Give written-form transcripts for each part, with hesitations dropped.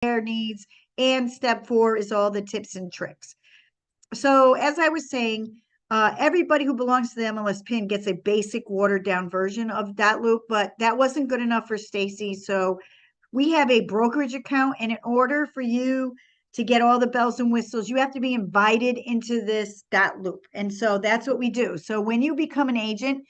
their needs. And step 4 is all the tips and tricks. So as I was saying, everybody who belongs to the MLS PIN gets a basic watered down version of Dotloop, but that wasn't good enough for Stacy. So we have a brokerage account, and in order for you to get all the bells and whistles, you have to be invited into this Dotloop. And so that's what we do. So when you become an agent,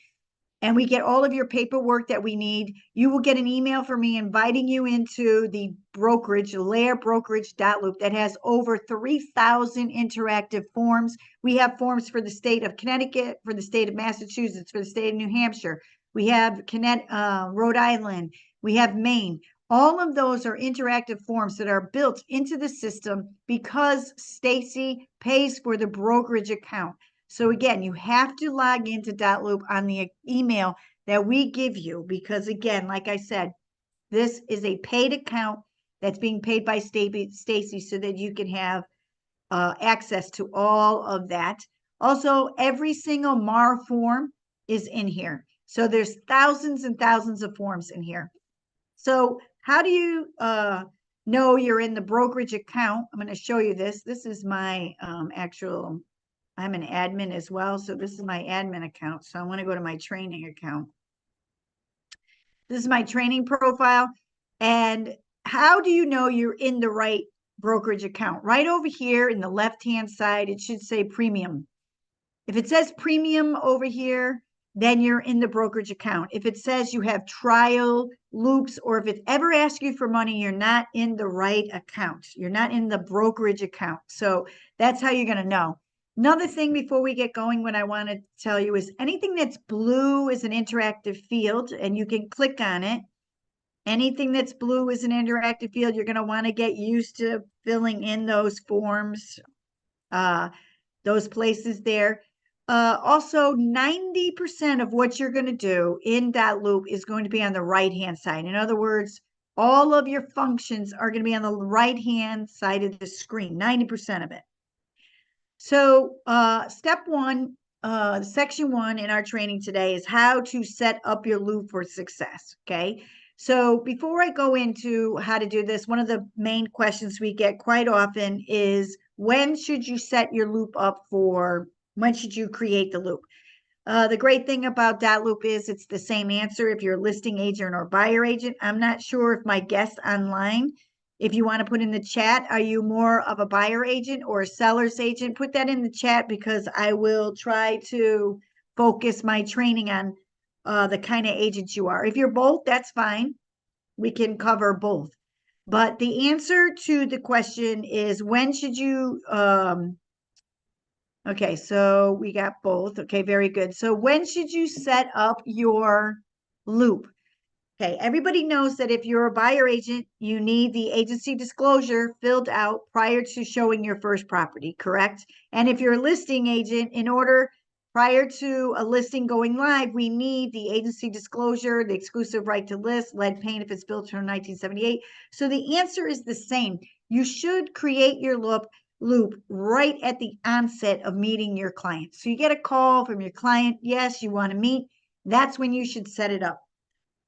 and we get all of your paperwork that we need, you will get an email from me inviting you into the brokerage, Lair Brokerage Dotloop, that has over 3,000 interactive forms. We have forms for the state of Connecticut, for the state of Massachusetts, for the state of New Hampshire. We have Rhode Island. We have Maine. All of those are interactive forms that are built into the system because Stacy pays for the brokerage account. So again, you have to log into Dotloop on the email that we give you because again, like I said, this is a paid account that's being paid by Stacy so that you can have access to all of that. Also, every single MAR form is in here. So there's thousands and thousands of forms in here. So how do you know you're in the brokerage account? I'm going to show you this. This is my actual... I'm an admin as well. So this is my admin account. So I want to go to my training account. This is my training profile. And how do you know you're in the right brokerage account? Right over here in the left-hand side, it should say premium. If it says premium over here, then you're in the brokerage account. If it says you have trial loops, or if it ever asks you for money, you're not in the right account. You're not in the brokerage account. So that's how you're going to know. Another thing before we get going, what I want to tell you is anything that's blue is an interactive field, and you can click on it. Anything that's blue is an interactive field. You're going to want to get used to filling in those forms, those places there. Also, 90% of what you're going to do in Dotloop is going to be on the right-hand side. In other words, all of your functions are going to be on the right-hand side of the screen, 90% of it. So step 1, section 1 in our training today is how to set up your loop for success, okay? So before I go into how to do this, one of the main questions we get quite often is when should you set your loop up for, when should you create the loop? The great thing about Dotloop is it's the same answer if you're a listing agent or buyer agent. I'm not sure if my guests online, if you want to put in the chat, are you more of a buyer agent or a seller's agent? Put that in the chat because I will try to focus my training on the kind of agent you are. If you're both, that's fine. We can cover both. But the answer to the question is when should you, okay, so we got both. Okay, very good. So when should you set up your loop? Okay, everybody knows that if you're a buyer agent, you need the agency disclosure filled out prior to showing your first property, correct? And if you're a listing agent, in order prior to a listing going live, we need the agency disclosure, the exclusive right to list, lead paint if it's built from 1978. So the answer is the same. You should create your loop right at the onset of meeting your client. So you get a call from your client, yes, you want to meet. That's when you should set it up.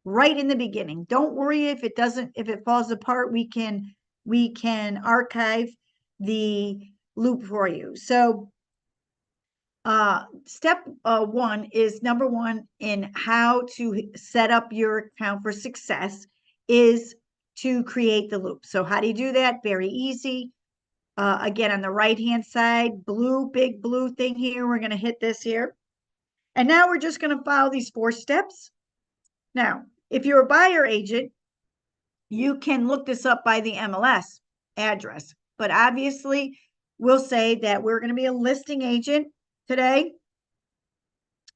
Right in the beginning. Don't worry if it falls apart, we can archive the loop for you. So step 1 is number 1 in how to set up your account for success is to create the loop. So how do you do that? Very easy. Again, on the right-hand side, big blue thing here, we're going to hit this here. And now we're just going to follow these 4 steps. Now, if you're a buyer agent, you can look this up by the MLS address. But obviously, we'll say that we're going to be a listing agent today.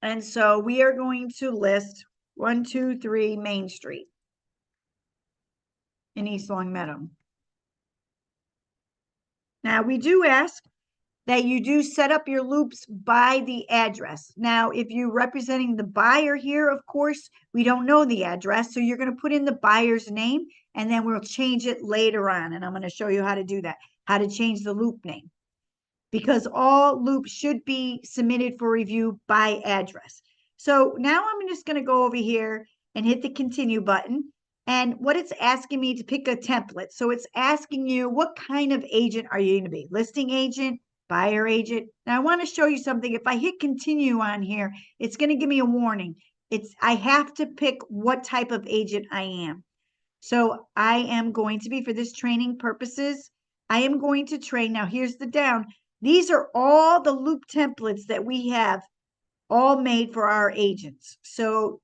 And so we are going to list 123 Main Street in East Longmeadow. Now, we do ask that you do set up your loops by the address. Now, if you're representing the buyer here, of course, we don't know the address. So you're going to put in the buyer's name and then we'll change it later on. And I'm going to show you how to do that, how to change the loop name. Because all loops should be submitted for review by address. So now I'm just going to go over here and hit the continue button. And what it's asking me to pick a template. So it's asking you, what kind of agent are you going to be? Listing agent, buyer agent. Now I want to show you something. If I hit continue on here, it's going to give me a warning. I have to pick what type of agent I am. So I am going to be, for this training purposes, I am going to train. Now here's the down. These are all the loop templates that we have all made for our agents. So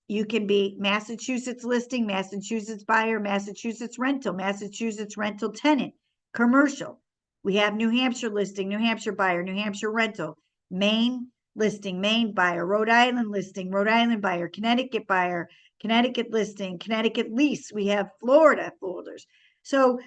you can be Massachusetts listing, Massachusetts buyer, Massachusetts rental tenant, commercial. We have New Hampshire listing, New Hampshire buyer, New Hampshire rental, Maine listing, Maine buyer, Rhode Island listing, Rhode Island buyer, Connecticut listing, Connecticut lease. We have Florida folders. So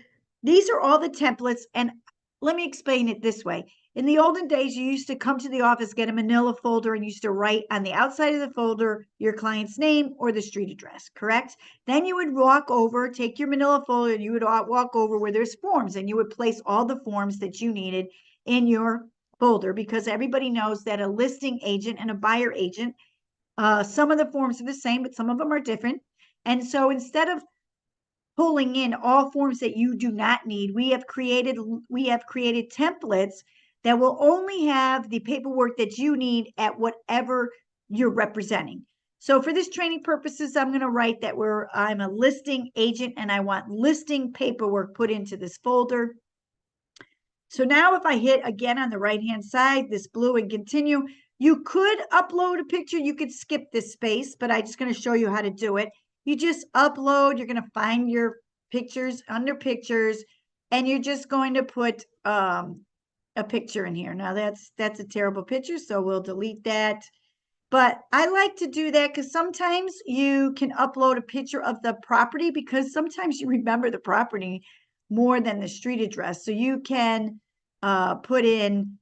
these are all the templates. And let me explain it this way. In the olden days, you used to come to the office, get a manila folder, and used to write on the outside of the folder your client's name or the street address, correct? Then you would walk over, take your manila folder, and you would walk over where there's forms, and you would place all the forms that you needed in your folder, because everybody knows that a listing agent and a buyer agent, some of the forms are the same, but some of them are different. And so instead of pulling in all forms that you do not need, we have created templates that will only have the paperwork that you need at whatever you're representing. So for this training purposes, I'm going to write that I'm a listing agent and I want listing paperwork put into this folder. So now if I hit again on the right-hand side, this blue and continue, you could upload a picture. You could skip this space, but I'm just going to show you how to do it. You just upload, you're going to find your pictures under pictures, and you're just going to put a picture in here. Now that's a terrible picture, so we'll delete that. But I like to do that because sometimes you can upload a picture of the property, because sometimes you remember the property more than the street address. So you can put in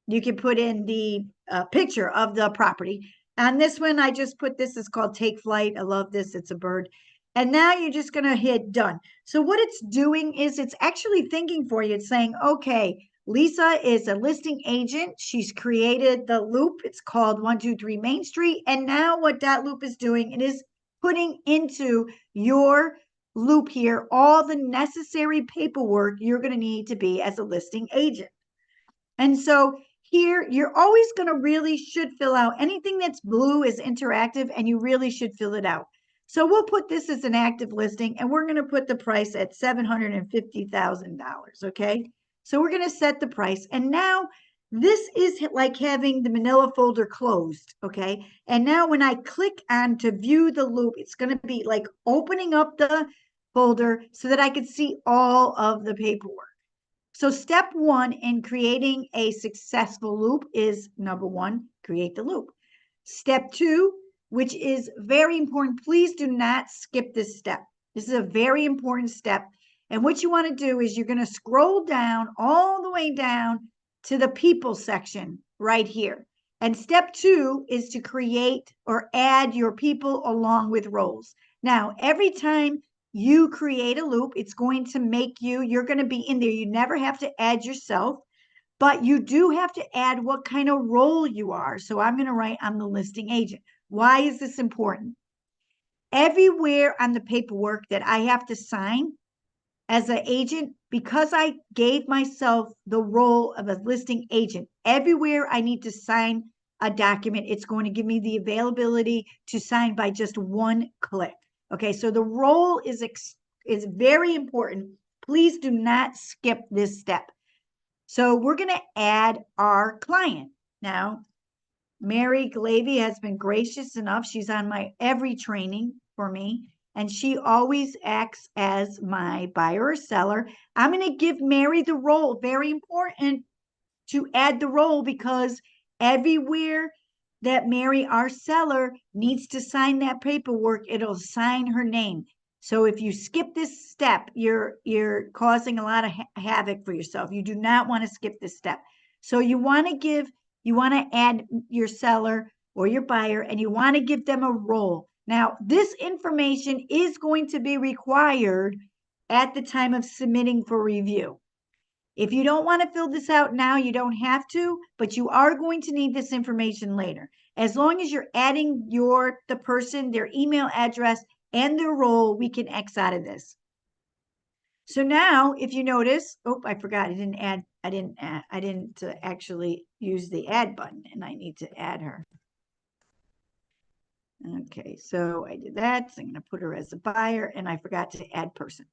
you can put in the picture of the property. And this one, I just put, this is called Take Flight. I love this. It's a bird. And now you're just going to hit done. So what it's doing is it's actually thinking for you. It's saying, okay, Lisa is a listing agent. She's created the loop. It's called 123 Main Street. And now what Dotloop is doing, it is putting into your loop here all the necessary paperwork you're going to need to be as a listing agent. And so here, you're always going to really should fill out anything that's blue is interactive, and you really should fill it out. So we'll put this as an active listing, and we're going to put the price at $750,000. Okay. So we're going to set the price. And now this is like having the manila folder closed. Okay. And now when I click on to view the loop, it's going to be like opening up the folder so that I could see all of the paperwork. So step one in creating a successful loop is, number one, create the loop. Step two, which is very important, please do not skip this step. This is a very important step. And what you want to do is you're going to scroll down all the way down to the people section right here. And step two is to create or add your people along with roles. Now, every time you create a loop, it's going to make you're going to be in there. You never have to add yourself, but you do have to add what kind of role you are. So I'm going to write, I'm the listing agent. Why is this important? Everywhere on the paperwork that I have to sign as an agent, because I gave myself the role of a listing agent, everywhere I need to sign a document, it's going to give me the availability to sign by just one click. Okay, so the role is very important. Please do not skip this step. So we're going to add our client. Now, Mary Glavy has been gracious enough. She's on my every training for me, and she always acts as my buyer or seller. I'm going to give Mary the role. Very important to add the role, because everywhere that Mary, our seller, needs to sign that paperwork, it'll sign her name. So if you skip this step, you're causing a lot of havoc for yourself. You do not want to skip this step. So you want to add your seller or your buyer, and you want to give them a role. Now, this information is going to be required at the time of submitting for review. If you don't want to fill this out now, you don't have to, but you are going to need this information later. As long as you're adding the person, their email address, and their role, we can X out of this. So now, if you notice, oh, I forgot, I didn't actually use the add button, and I need to add her. Okay, so I did that. So I'm going to put her as a buyer, and I forgot to add person.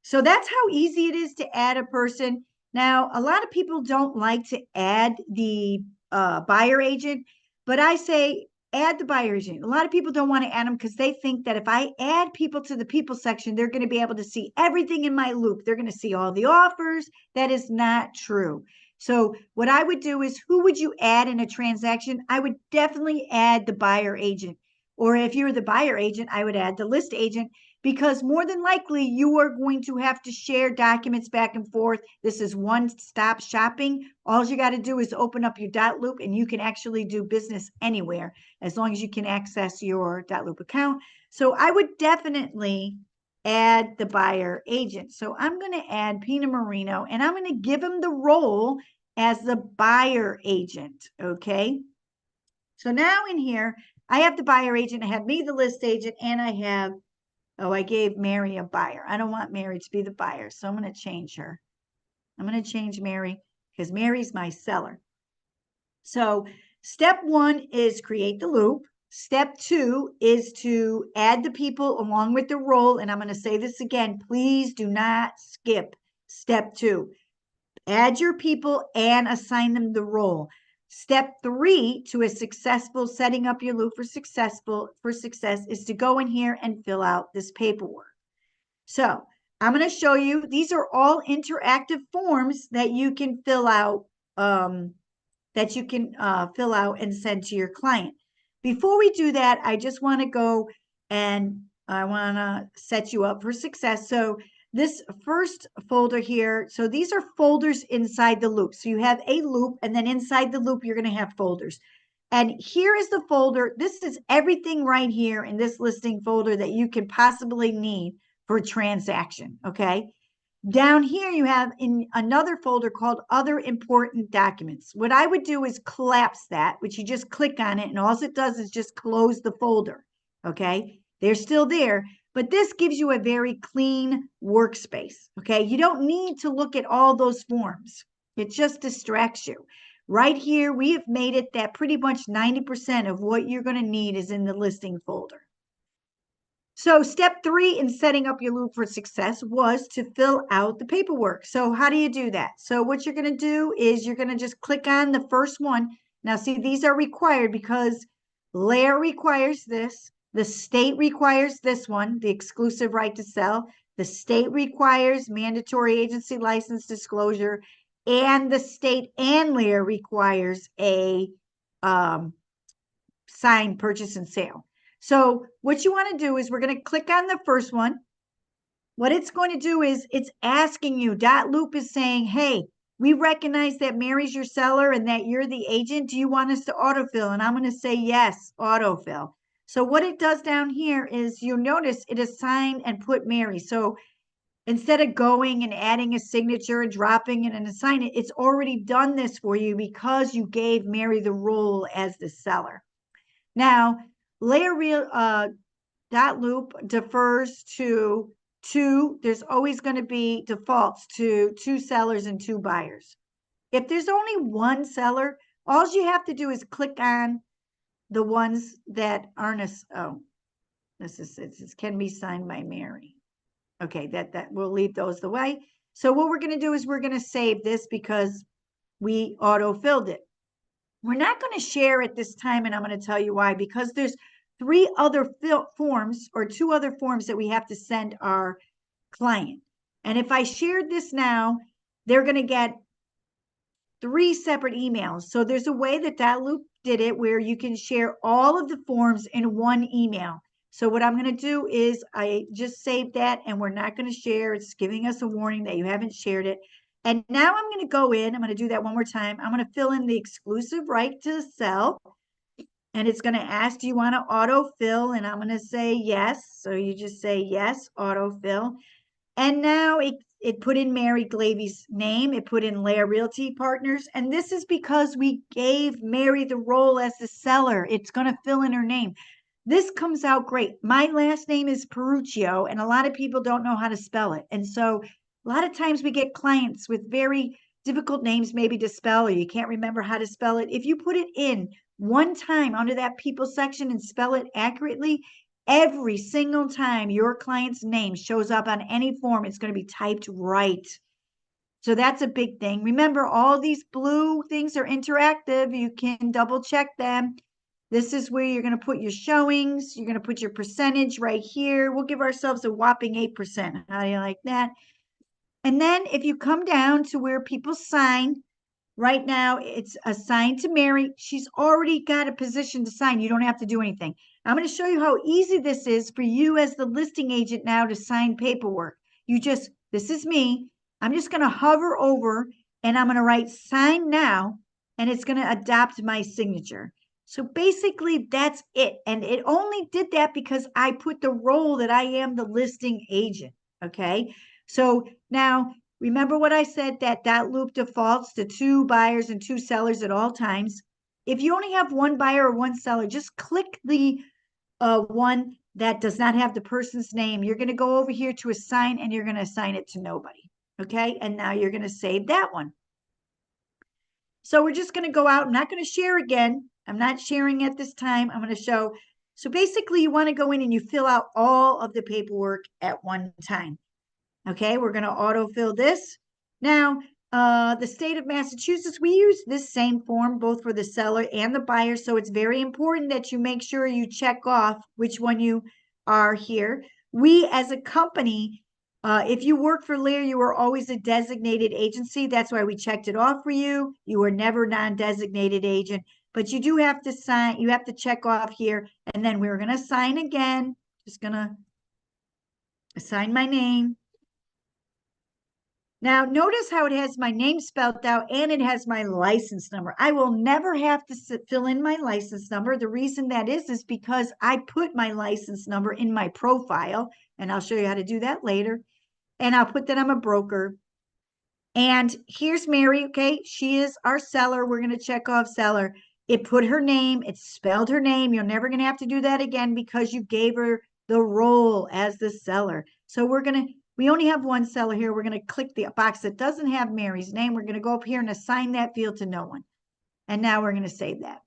So that's how easy it is to add a person. Now, a lot of people don't like to add the buyer agent, but I say add the buyer agent. A lot of people don't want to add them because they think that if I add people to the people section, they're going to be able to see everything in my loop. They're going to see all the offers. That is not true. So what I would do is, who would you add in a transaction? I would definitely add the buyer agent. Or if you're the buyer agent, I would add the list agent, because more than likely you are going to have to share documents back and forth. This is one-stop shopping. All you got to do is open up your Dotloop, and you can actually do business anywhere as long as you can access your Dotloop account. So I would definitely add the buyer agent. So I'm going to add Pina Marino, and I'm going to give him the role as the buyer agent. Okay. So now in here, I have the buyer agent, I have me, the list agent, and I have, oh, I gave Mary a buyer. I don't want Mary to be the buyer, so I'm going to change her. I'm going to change Mary because Mary's my seller. So step 1 is create the loop. Step 2 is to add the people along with the role. And I'm going to say this again, please do not skip step 2. Add your people and assign them the role. Step 3 to a successful setting up your loop for success is to go in here and fill out this paperwork. So I'm going to show you, these are all interactive forms that you can fill out, and send to your client. Before we do that, I just want to go and I want to set you up for success. So this first folder here, so these are folders inside the loop. So you have a loop, and then inside the loop, you're going to have folders. And here is the folder. This is everything right here in this listing folder that you could possibly need for a transaction, okay? Down here, you have in another folder called Other Important Documents. What I would do is collapse that, which you just click on it, and all it does is just close the folder, okay? They're still there, but this gives you a very clean workspace, okay? You don't need to look at all those forms. It just distracts you. Right here, we have made it that pretty much 90% of what you're going to need is in the listing folder. So step 3 in setting up your loop for success was to fill out the paperwork. So how do you do that? So what you're going to do is you're going to just click on the first one. Now see, these are required because Layer requires this. The state requires this one, the exclusive right to sell. The state requires mandatory agency license disclosure, and the state and Layer requires a signed purchase and sale. So what you want to do is we're going to click on the first one. What it's going to do is it's asking you, Dotloop is saying, hey, we recognize that Mary's your seller and that you're the agent. Do you want us to autofill? And I'm going to say yes, autofill. So what it does down here is you'll notice it assigned and put Mary. So instead of going and adding a signature and dropping it and assign it, it's already done this for you because you gave Mary the role as the seller. Now, Dotloop defers to two. There's always going to be defaults to 2 sellers and 2 buyers. If there's only 1 seller, all you have to do is click on the ones that aren't this can be signed by Mary. Okay, that we'll leave those the way. So what we're going to do is we're going to save this because we auto-filled it. We're not going to share at this time, and I'm going to tell you why, because there's 3 other forms or 2 other forms that we have to send our client. And if I shared this now, they're going to get 3 separate emails. So there's a way that Dotloop did it where you can share all of the forms in one email. So what I'm going to do is I just saved that, and we're not going to share. It's giving us a warning that you haven't shared it. And now I'm going to go in. I'm going to do that one more time. I'm going to fill in the exclusive right to sell. And it's going to ask, do you want to autofill? And I'm going to say yes. So you just say yes, autofill. And now it put in Mary Glavy's name. It put in Lair Realty Partners. And this is because we gave Mary the role as the seller. It's going to fill in her name. This comes out great. My last name is Peruccio, and a lot of people don't know how to spell it. And so a lot of times we get clients with very difficult names maybe to spell, or you can't remember how to spell it. If you put it in one time under that people section and spell it accurately, every single time your client's name shows up on any form, it's going to be typed right. So that's a big thing. Remember, all these blue things are interactive. You can double check them. This is where you're going to put your showings. You're going to put your percentage right here. We'll give ourselves a whopping 8%. How do you like that? And then if you come down to where people sign, right now it's assigned to Mary. She's already got a position to sign. You don't have to do anything. I'm going to show you how easy this is for you as the listing agent now to sign paperwork. This is me. I'm just going to hover over and I'm going to write sign now, and it's going to adopt my signature. So basically that's it. And it only did that because I put the role that I am the listing agent. Okay. So now remember what I said, that Dotloop defaults to 2 buyers and 2 sellers at all times. If you only have 1 buyer or 1 seller, just click the one that does not have the person's name. You're going to go over here to assign, and you're going to assign it to nobody. Okay. And now you're going to save that one. So we're just going to go out. I'm not going to share again. I'm not sharing at this time. I'm going to show. So basically you want to go in and you fill out all of the paperwork at one time. Okay, we're going to autofill this. Now, the state of Massachusetts, we use this same form both for the seller and the buyer. So it's very important that you make sure you check off which one you are here. We as a company, if you work for Lear, you are always a designated agency. That's why we checked it off for you. You were never non-designated agent, but you do have to sign. You have to check off here. And then we're going to sign again. Just going to assign my name. Now, notice how it has my name spelled out and it has my license number. I will never have to fill in my license number. The reason that is because I put my license number in my profile, and I'll show you how to do that later. And I'll put that I'm a broker. And here's Mary, okay? She is our seller. We're going to check off seller. It put her name. It spelled her name. You're never going to have to do that again because you gave her the role as the seller. So we only have 1 seller here. We're going to click the box that doesn't have Mary's name. We're going to go up here and assign that field to no one. And now we're going to save that.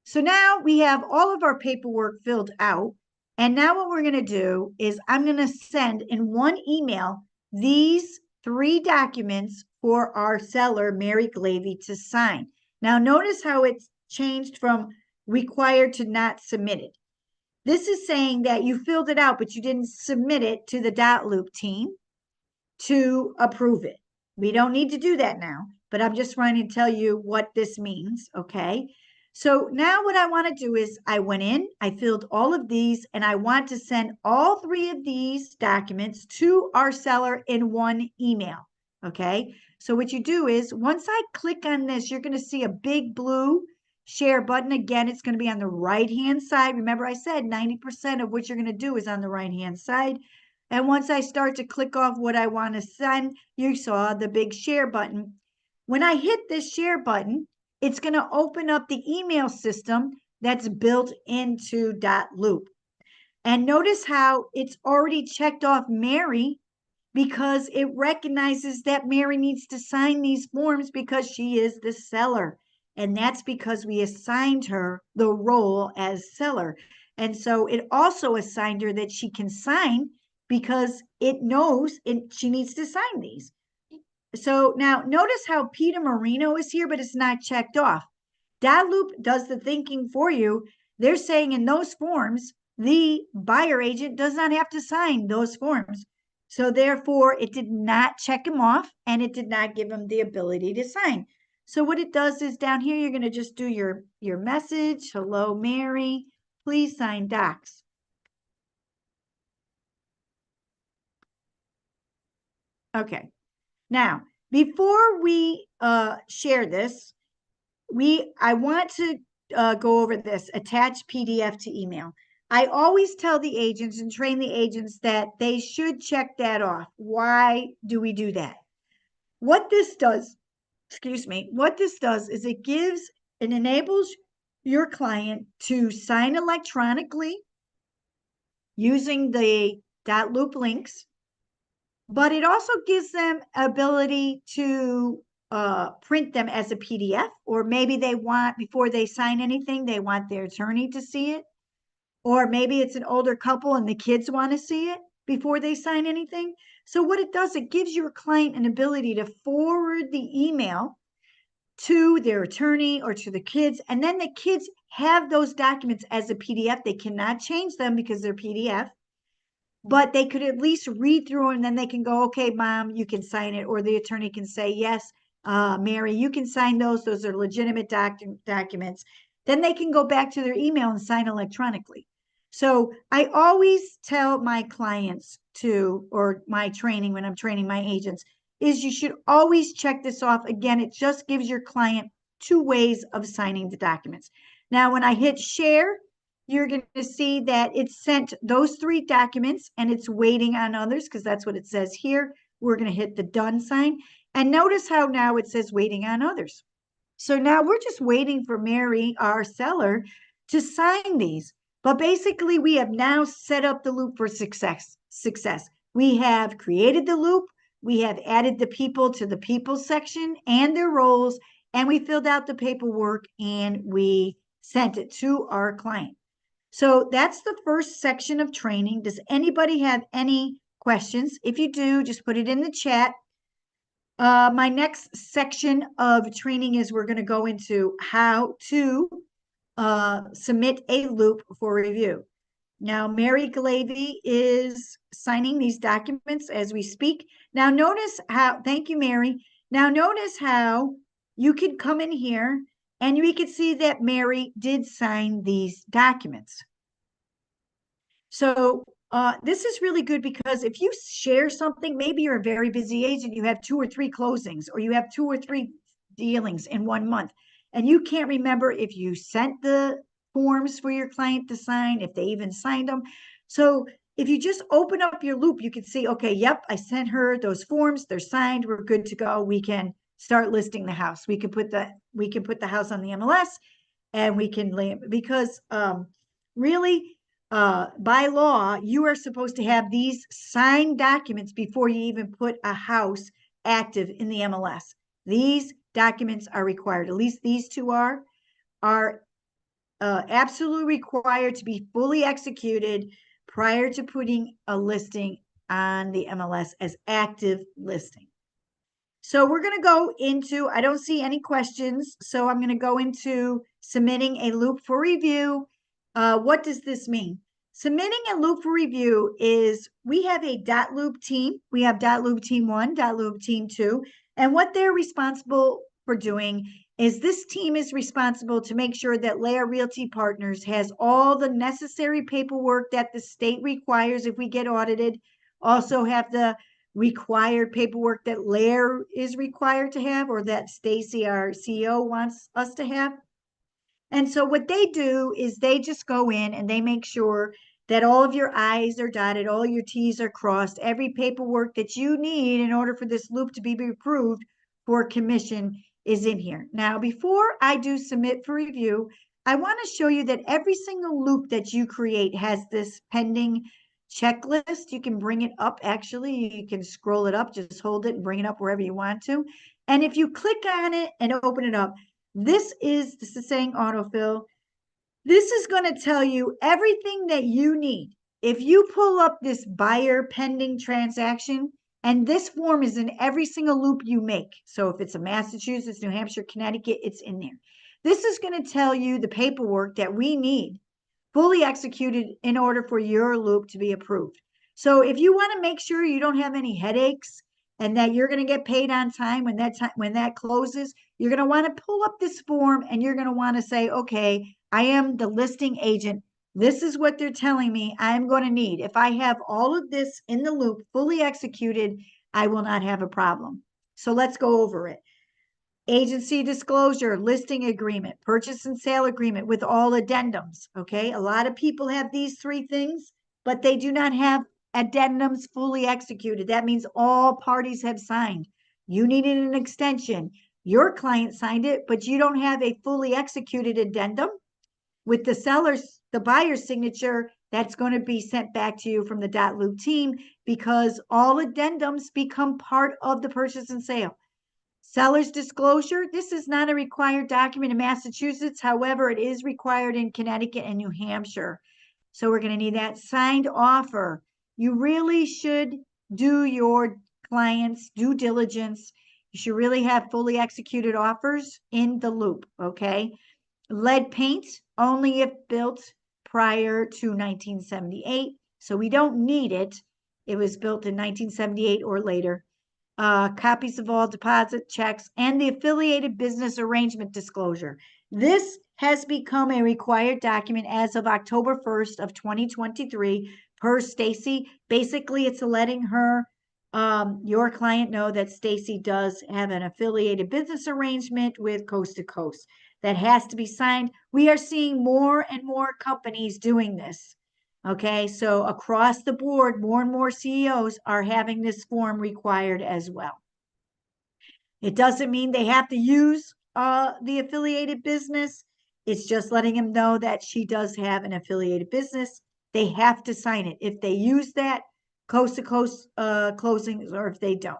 So now we have all of our paperwork filled out. And now what we're going to do is I'm going to send in one email these 3 documents for our seller, Mary Glavy, to sign. Now notice how it's changed from required to not submitted. This is saying that you filled it out, but you didn't submit it to the Dotloop team to approve it. We don't need to do that now, but I'm just trying to tell you what this means, okay? So now what I want to do is I went in, I filled all of these, and I want to send all 3 of these documents to our seller in one email, okay? So what you do is once I click on this, you're going to see a big blue share button. Again, it's going to be on the right-hand side. Remember, I said 90% of what you're going to do is on the right-hand side. And once I start to click off what I want to send, you saw the big share button. When I hit this share button, it's going to open up the email system that's built into Dotloop. And notice how it's already checked off Mary because it recognizes that Mary needs to sign these forms because she is the seller. And that's because we assigned her the role as seller. And so it also assigned her that she can sign because it knows she needs to sign these. So now notice how Peter Marino is here, but it's not checked off. Dotloop does the thinking for you. They're saying in those forms, the buyer agent does not have to sign those forms. So therefore, it did not check him off and it did not give him the ability to sign. So what it does is down here, you're going to just do your message. Hello, Mary. Please sign docs. Okay. Now, before we share this, I want to go over this, attach PDF to email. I always tell the agents and train the agents that they should check that off. Why do we do that? What this does, excuse me, what this does is it enables your client to sign electronically using the Dotloop links, but it also gives them ability to print them as a PDF, or maybe they want, before they sign anything, they want their attorney to see it. Or maybe it's an older couple and the kids want to see it before they sign anything. So what it does, it gives your client an ability to forward the email to their attorney or to the kids. And then the kids have those documents as a PDF. They cannot change them because they're PDF, but they could at least read through and then they can go, okay, mom, you can sign it. Or the attorney can say, yes, Mary, you can sign those. Those are legitimate documents. Then they can go back to their email and sign electronically. So I always tell my clients or my training when I'm training my agents, is you should always check this off. Again, it just gives your client two ways of signing the documents. Now, when I hit share, you're going to see that it sent those 3 documents and it's waiting on others, because that's what it says here. We're going to hit the done sign. And notice how now it says waiting on others. So now we're just waiting for Mary, our seller, to sign these. But basically, we have now set up the loop for success. We have created the loop. We have added the people to the people section and their roles, and we filled out the paperwork and we sent it to our client. So that's the first section of training. Does anybody have any questions? If you do, just put it in the chat. My next section of training is we're going to go into how to submit a loop for review. Now, Mary Glavy is signing these documents as we speak. Now, notice how, thank you, Mary. Now, notice how you can come in here and we can see that Mary did sign these documents. So this is really good, because if you share something, maybe you're a very busy agent, you have 2 or 3 closings, or you have 2 or 3 dealings in 1 month, and you can't remember if you sent the forms for your client to sign, if they even signed them. So if you just open up your loop, you can see, okay, yep, I sent her those forms, they're signed, we're good to go. We can start listing the house. We can put the house on the MLS, and we can lay it, because really, by law, you are supposed to have these signed documents before you even put a house active in the MLS. These documents are required. At least these 2 are absolutely required to be fully executed prior to putting a listing on the MLS as active listing. So we're going to go into, I don't see any questions, so I'm going to go into submitting a loop for review. What does this mean? Submitting a loop for review is, we have a Dotloop team. We have Dotloop team 1, Dotloop team 2, and what they're responsible for doing is, this team is responsible to make sure that Lair Realty Partners has all the necessary paperwork that the state requires if we get audited, also have the required paperwork that Lair is required to have, or that Stacy, our CEO, wants us to have. And so what they do is they just go in and they make sure that all of your I's are dotted, all your T's are crossed, every paperwork that you need in order for this loop to be approved for commission is in here. Now, before I do submit for review, I want to show you that every single loop that you create has this pending checklist. You can bring it up. Actually, you can scroll it up, just hold it and bring it up wherever you want to. And if you click on it and open it up, this is saying autofill. This is going to tell you everything that you need. If you pull up this buyer pending transaction, and this form is in every single loop you make. So if it's a Massachusetts, New Hampshire, Connecticut, it's in there. This is going to tell you the paperwork that we need fully executed in order for your loop to be approved. So if you want to make sure you don't have any headaches and that you're going to get paid on time when that closes, you're going to want to pull up this form and you're going to want to say, okay, I am the listing agent. This is what they're telling me I'm going to need. If I have all of this in the loop fully executed, I will not have a problem. So let's go over it. Agency disclosure, listing agreement, purchase and sale agreement with all addendums. Okay. A lot of people have these three things, but they do not have addendums fully executed. That means all parties have signed. You needed an extension. Your client signed it, but you don't have a fully executed addendum with the buyer's signature. That's going to be sent back to you from the Dotloop team because all addendums become part of the purchase and sale. Seller's disclosure, this is not a required document in Massachusetts. However, it is required in Connecticut and New Hampshire. So we're going to need that. Signed offer. You really should do your clients' due diligence. You should really have fully executed offers in the loop, okay? Lead paint, only if built prior to 1978. So we don't need it. It was built in 1978 or later. Copies of all deposit checks, and the affiliated business arrangement disclosure. This has become a required document as of October 1st of 2023 per Stacy. Basically, it's letting her, your client know that Stacy does have an affiliated business arrangement with Coast to Coast that has to be signed. We are seeing more and more companies doing this. Okay, so across the board, more and more CEOs are having this form required as well. It doesn't mean they have to use the affiliated business. It's just letting them know that she does have an affiliated business. They have to sign it. If they use that, coast to coast closings, or if they don't.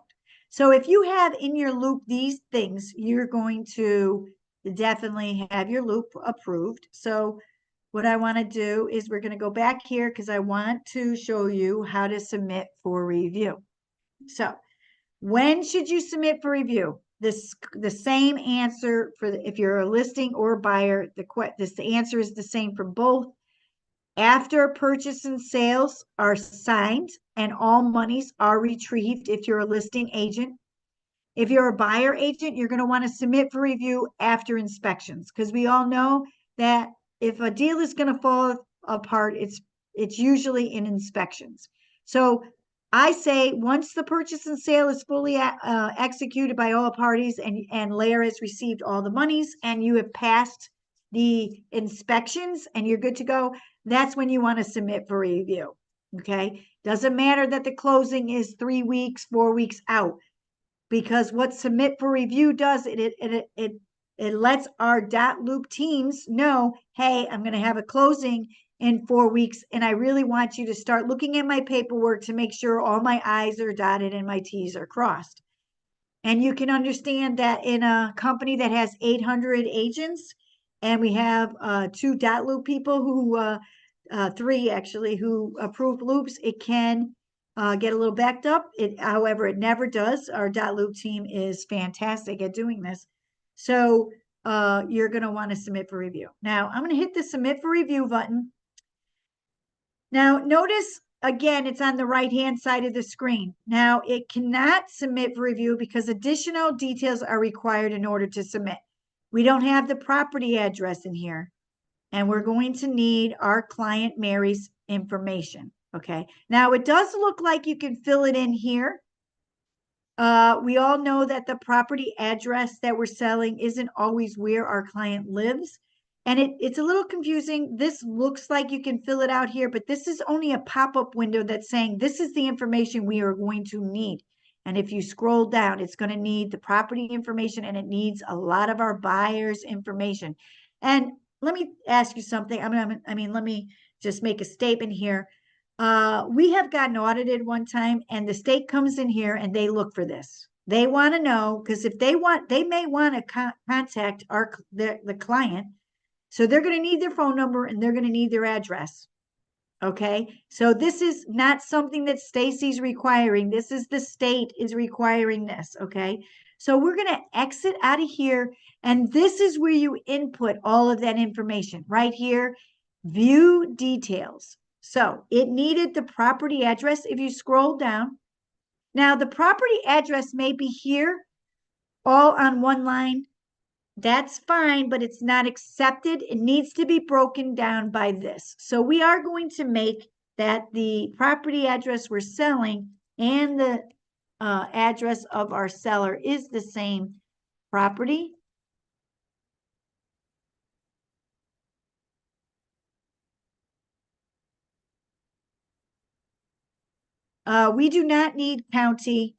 So if you have in your loop these things, you're going to definitely have your loop approved. So what I want to do is we're going to go back here because I want to show you how to submit for review. So when should you submit for review? The same answer for if you're a listing or a buyer, the answer is the same for both. After purchase and sales are signed and all monies are retrieved if you're a listing agent. If you're a buyer agent, you're going to want to submit for review after inspections because we all know that if a deal is going to fall apart, it's usually in inspections. So I say once the purchase and sale is fully executed by all parties and Lair has received all the monies and you have passed the inspections and you're good to go, that's when you want to submit for review. Okay. Doesn't matter that the closing is 3 weeks, 4 weeks out, because what submit for review does, it lets our Dotloop teams know, hey, I'm going to have a closing in 4 weeks, and I really want you to start looking at my paperwork to make sure all my I's are dotted and my T's are crossed. And you can understand that in a company that has 800 agents, and we have 2 Dotloop people who, 3 actually, who approve loops, it can get a little backed up. However, it never does. Our Dotloop team is fantastic at doing this. So you're going to want to submit for review. Now, I'm going to hit the submit for review button. Now, notice again, it's on the right-hand side of the screen. Now, it cannot submit for review because additional details are required in order to submit. We don't have the property address in here, and we're going to need our client Mary's information. Okay. Now, it does look like you can fill it in here. We all know that the property address that we're selling isn't always where our client lives. And it's a little confusing. This looks like you can fill it out here, but this is only a pop-up window that's saying this is the information we are going to need. And if you scroll down, it's going to need the property information and it needs a lot of our buyers' information. And let me ask you something. Let me just make a statement here. We have gotten audited one time and the state comes in here and they look for this. They want to know, because if they may want to contact the client. So they're going to need their phone number and they're going to need their address. Okay. So this is not something that Stacy's requiring. This is the state is requiring this. Okay. So we're going to exit out of here. And this is where you input all of that information right here. View details. So it needed the property address. If you scroll down, now the property address may be here all on one line. That's fine, but it's not accepted. It needs to be broken down by this. So we are going to make that the property address we're selling and the address of our seller is the same property. We do not need county.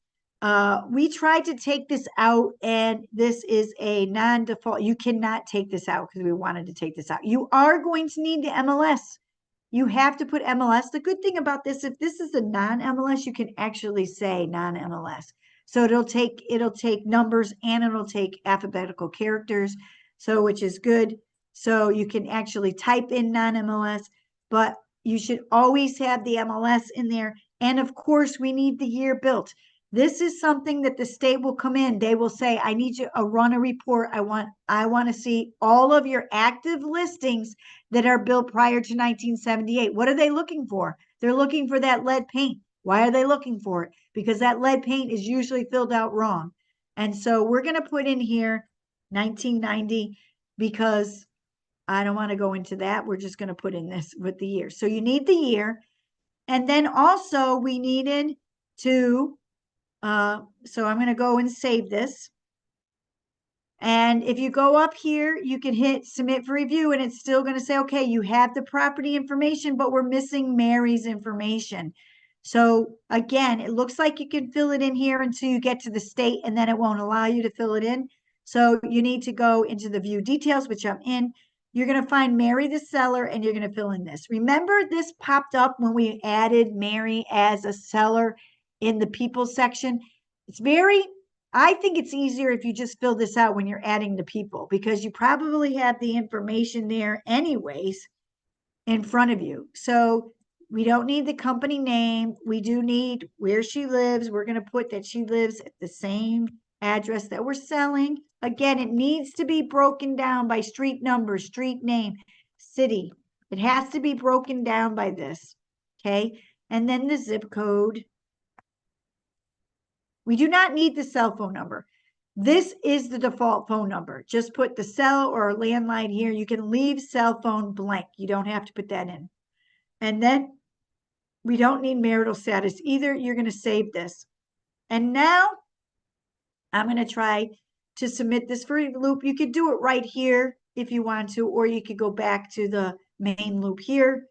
We tried to take this out, and this is a non-default. You cannot take this out because we wanted to take this out. You are going to need the MLS. You have to put MLS. The good thing about this, if this is a non-MLS, you can actually say non-MLS. So it'll take numbers and it'll take alphabetical characters. So which is good. So you can actually type in non-MLS, but you should always have the MLS in there. And of course, we need the year built. This is something that the state will come in. They will say, I need you to run a report. I want to see all of your active listings that are built prior to 1978. What are they looking for? They're looking for that lead paint. Why are they looking for it? Because that lead paint is usually filled out wrong. And so we're going to put in here 1990 because I don't want to go into that. We're just going to put in this with the year. So you need the year. And then also we needed to, so I'm going to go and save this. And if you go up here, you can hit submit for review and it's still going to say, okay, you have the property information, but we're missing Mary's information. So again, it looks like you can fill it in here until you get to the state and then it won't allow you to fill it in. So you need to go into the view details, which I'm in. You're going to find Mary the seller and you're going to fill in this. Remember this popped up when we added Mary as a seller in the people section. I think it's easier if you just fill this out when you're adding the people because you probably have the information there anyways in front of you. So we don't need the company name. We do need where she lives. We're going to put that she lives at the same address that we're selling. Again, it needs to be broken down by street number, street name, city. It has to be broken down by this. Okay. And then the zip code. We do not need the cell phone number. This is the default phone number. Just put the cell or landline here. You can leave cell phone blank. You don't have to put that in. And then we don't need marital status either. You're going to save this. And now I'm going to try to submit this for loop. You could do it right here if you want to, or you could go back to the main loop here.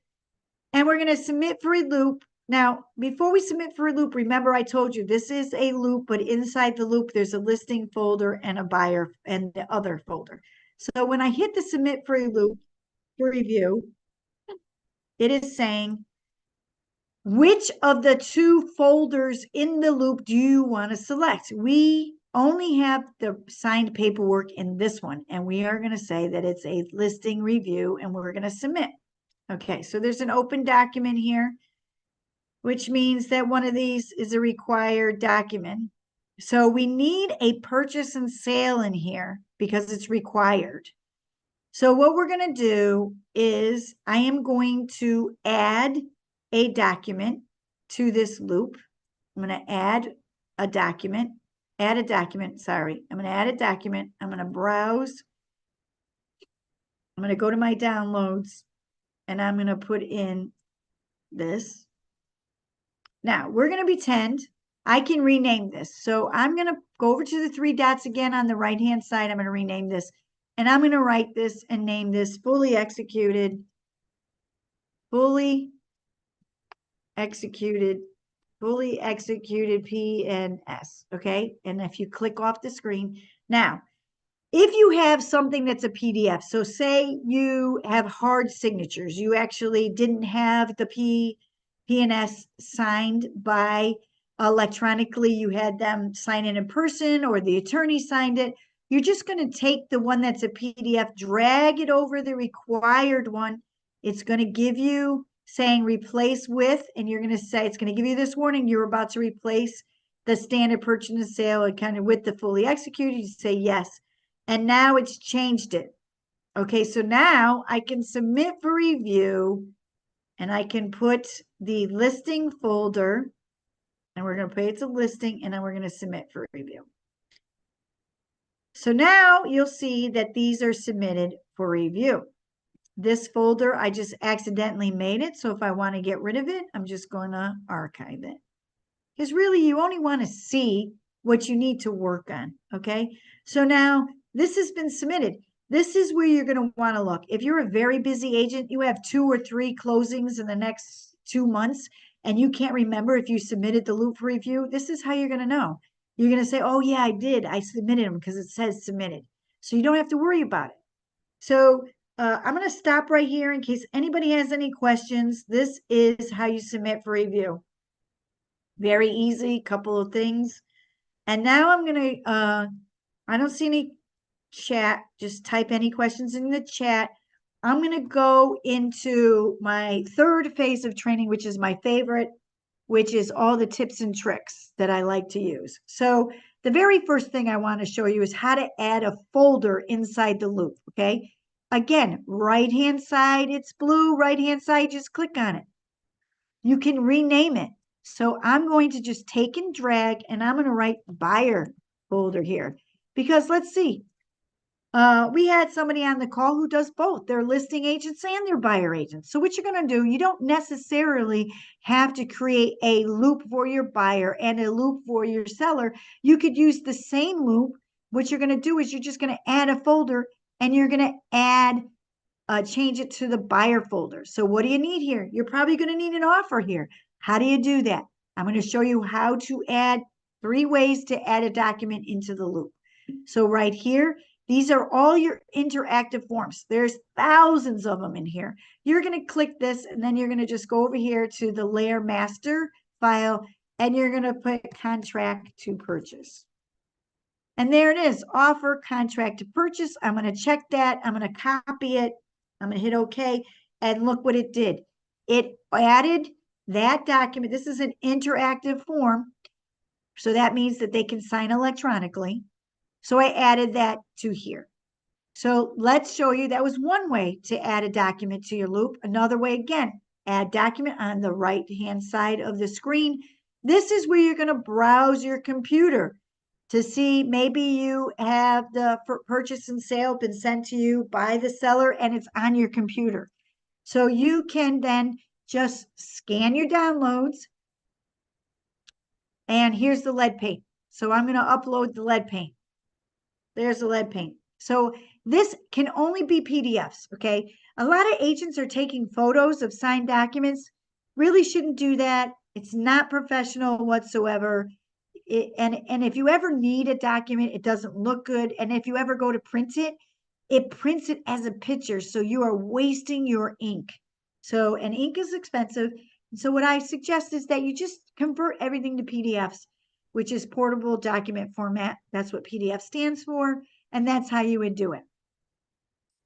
And we're going to submit for a loop. Now, before we submit for a loop, remember I told you this is a loop, but inside the loop, there's a listing folder and a buyer and the other folder. So when I hit the submit for a loop for review, it is saying, which of the two folders in the loop do you want to select? We only have the signed paperwork in this one, and we are going to say that it's a listing review, and we're going to submit. Okay, so there's an open document here, which means that one of these is a required document. So we need a purchase and sale in here because it's required. So what we're going to do is I am going to add a document to this loop. I'm going to add a document, sorry. I'm going to add a document. I'm going to browse. I'm going to go to my downloads and I'm going to put in this. Now we're going to pretend I can rename this. So I'm going to go over to the three dots again on the right-hand side. I'm going to rename this and I'm going to write this and name this fully executed PNS. Okay. And if you click off the screen now, if you have something that's a PDF, so say you have hard signatures, you actually didn't have the PNS signed by electronically, you had them sign in person or the attorney signed it. You're just going to take the one that's a PDF, drag it over the required one. It's going to give you saying replace with, and you're going to say, it's going to give you this warning. You're about to replace the standard purchase and sale and kind of with the fully executed. You say yes. And now it's changed it. Okay, so now I can submit for review and I can put the listing folder and we're going to pay it's a listing and then we're going to submit for review. So now you'll see that these are submitted for review. This folder, I just accidentally made it. So if I want to get rid of it, I'm just going to archive it. Because really you only want to see what you need to work on. Okay. So now this has been submitted. This is where you're going to want to look. If you're a very busy agent, you have 2 or 3 closings in the next 2 months, and you can't remember if you submitted the loop for review, this is how you're going to know. You're going to say, oh, yeah, I did. I submitted them because it says submitted. So you don't have to worry about it. So I'm going to stop right here in case anybody has any questions. This is how you submit for review. Very easy, couple of things. And now I'm going to, I don't see any chat. Just type any questions in the chat. I'm going to go into my third phase of training, which is my favorite, which is all the tips and tricks that I like to use. So the very first thing I want to show you is how to add a folder inside the loop, okay? Again, right-hand side, it's blue, right-hand side, just click on it. You can rename it. So I'm going to just take and drag, and I'm going to write buyer folder here. Because let's see, we had somebody on the call who does both. They're listing agents and they're buyer agents. So what you're going to do, you don't necessarily have to create a loop for your buyer and a loop for your seller. You could use the same loop. What you're going to do is you're just going to add a folder and you're going to add, change it to the buyer folder. So what do you need here? You're probably going to need an offer here. How do you do that? I'm going to show you how to add 3 ways to add a document into the loop. So right here, these are all your interactive forms. There's thousands of them in here. You're going to click this, and then you're going to just go over here to the layer master file, and you're going to put contract to purchase. And there it is, offer contract to purchase. I'm going to check that. I'm going to copy it. I'm going to hit OK. And look what it did. It added that document. This is an interactive form. So that means that they can sign electronically. So I added that to here. So let's show you, that was one way to add a document to your loop. Another way, again, add document on the right-hand side of the screen. This is where you're going to browse your computer to see maybe you have the purchase and sale been sent to you by the seller and it's on your computer. So you can then just scan your downloads. And here's the lead paint. So I'm going to upload the lead paint. There's the lead paint. So this can only be PDFs, okay? A lot of agents are taking photos of signed documents. Really shouldn't do that. It's not professional whatsoever. And if you ever need a document, it doesn't look good. And if you ever go to print it, it prints it as a picture. So you are wasting your ink. So, and ink is expensive. So what I suggest is that you just convert everything to PDFs, which is portable document format. That's what PDF stands for. And that's how you would do it.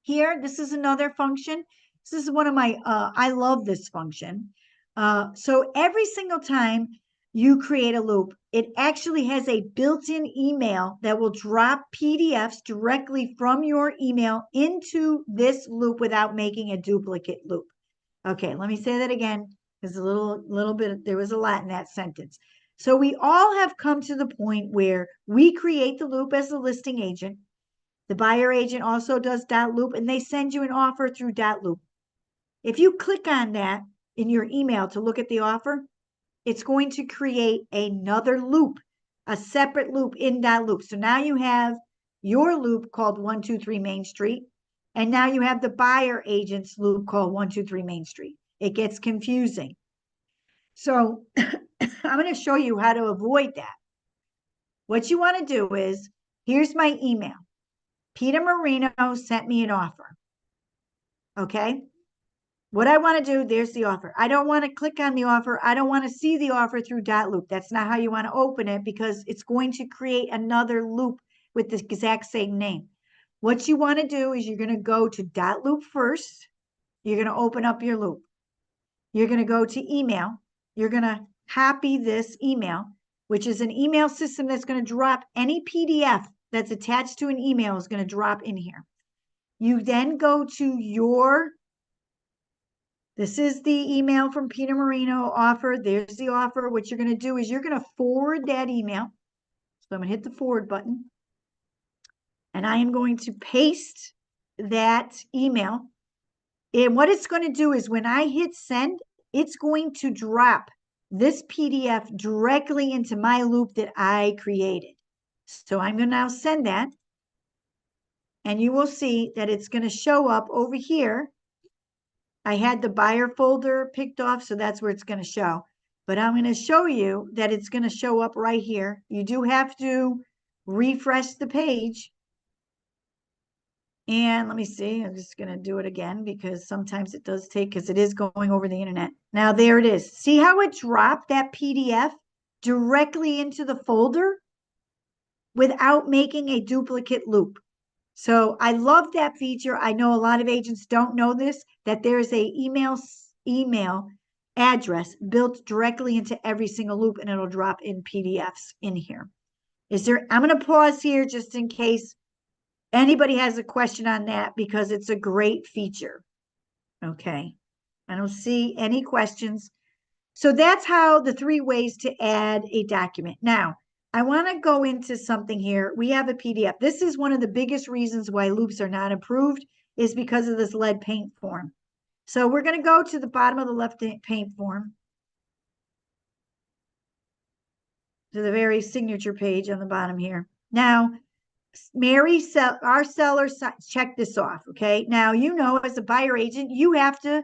Here, this is another function. This is one of my, I love this function. So every single time you create a loop, it actually has a built-in email that will drop PDFs directly from your email into this loop without making a duplicate loop. Okay, let me say that again. There's a little bit, there was a lot in that sentence. So we all have come to the point where we create the loop as a listing agent. The buyer agent also does Dotloop, and they send you an offer through Dotloop. If you click on that in your email to look at the offer, it's going to create another loop, a separate loop in Dotloop. So now you have your loop called 123 Main Street, and now you have the buyer agent's loop called 123 Main Street. It gets confusing. So I'm going to show you how to avoid that. What you want to do is, here's my email. Peter Marino sent me an offer. Okay. What I want to do, there's the offer. I don't want to click on the offer. I don't want to see the offer through Dotloop. That's not how you want to open it because it's going to create another loop with the exact same name. What you want to do is you're going to go to Dotloop first. You're going to open up your loop. You're going to go to email. You're going to copy this email, which is an email system that's going to drop any PDF that's attached to an email is going to drop in here. You then go to your, this is the email from Peter Marino offer. There's the offer. What you're going to do is you're going to forward that email. So I'm going to hit the forward button. And I am going to paste that email. And what it's going to do is when I hit send, it's going to drop this PDF directly into my loop that I created. So I'm going to now send that. And you will see that it's going to show up over here. I had the buyer folder picked off, so that's where it's going to show. But I'm going to show you that it's going to show up right here. You do have to refresh the page. And let me see, I'm just going to do it again because sometimes it does take, because it is going over the internet. Now there it is. See how it dropped that PDF directly into the folder without making a duplicate loop. So I love that feature. I know a lot of agents don't know this, that there's a email address built directly into every single loop, and it'll drop in PDFs in here. I'm going to pause here just in case anybody has a question on that, because it's a great feature. Okay. I don't see any questions. So that's how the 3 ways to add a document. Now, I want to go into something here. We have a PDF. This is one of the biggest reasons why loops are not approved, is because of this lead paint form. So we're going to go to the bottom of the left paint form, to the very signature page on the bottom here. Now, Mary, our seller, check this off. Okay. Now, as a buyer agent, you have to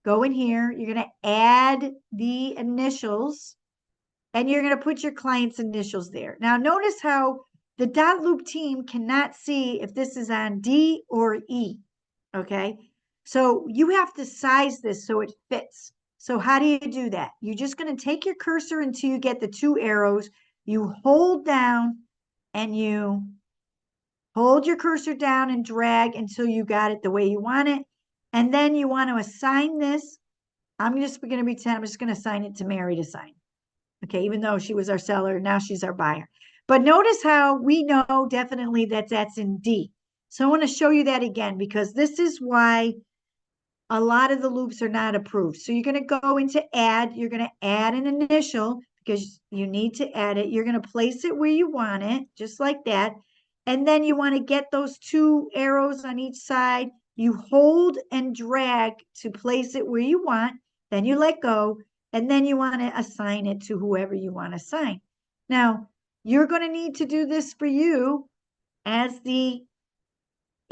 go in here. You're going to add the initials, and you're going to put your client's initials there. Now, notice how the Dotloop team cannot see if this is on D or E. Okay. So you have to size this so it fits. So how do you do that? You're just going to take your cursor until you get the 2 arrows. You hold down and you hold your cursor down and drag until you got it the way you want it. And then you want to assign this. I'm just going to pretend I'm just going to assign it to Mary to sign. Okay, even though she was our seller, now she's our buyer. But notice how we know definitely that that's in D. So I want to show you that again, because this is why a lot of the loops are not approved. So you're going to go into add. You're going to add an initial because you need to add it. You're going to place it where you want it, just like that. And then you want to get those 2 arrows on each side. You hold and drag to place it where you want. Then you let go. And then you want to assign it to whoever you want to assign. Now, you're going to need to do this for you as the